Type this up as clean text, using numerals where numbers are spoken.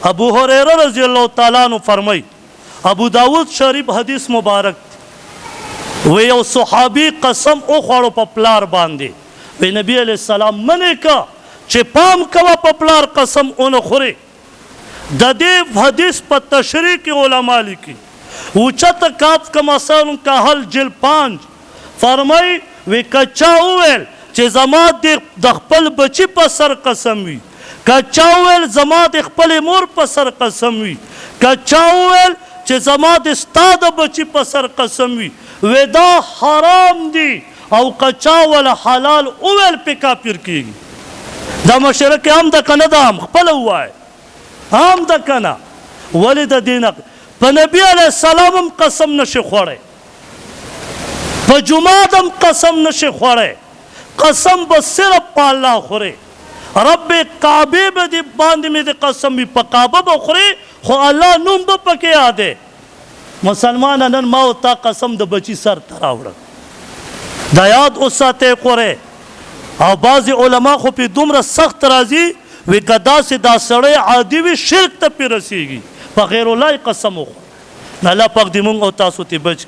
ابو هريره رضی الله تعالی عنہ فرمای ابو داود شریف حدیث مبارک و یو صحابي قسم او خوړو په پلار باندې وی نبی علیہ السلام منې کا چې پام کوه په پلار قسم اون خوري د دې حدیث په تشریح کې علما لیکي اوچت کاف کا مثلا کا حل جل 5 فرمای وی کچا ویل چې زما د خپل بچی په سر قسم وي کچا ویل زما د خپل مور په سر قسم وي کچا ویل چې زما د استاد بچی په سر قسم وي ودا حرام دي او کچا ول حلال اول په کافر کیږي دا مشرک هم د کنه دا خپل وای هم د کنه ولید دین په نبی علیہ السلام قسم نشي خوړی په جمعه قسم نشي خوړی قسم به صرف په الله خوري رب کعبه به دی باندې مې د قسم په کعبه به خوري خو الله نوم به پکې یاده مسلمان نن ما او تا قسم د بچی سر تراوړه دا یاد اوساته خوره او بعض علما خو په دومره سخت راځي وی کدا سي دا سړی عادي وي شرک ته پیرسيږي په غیر الله قسم خو الله پاک دې مونږ او تاسو ته بچ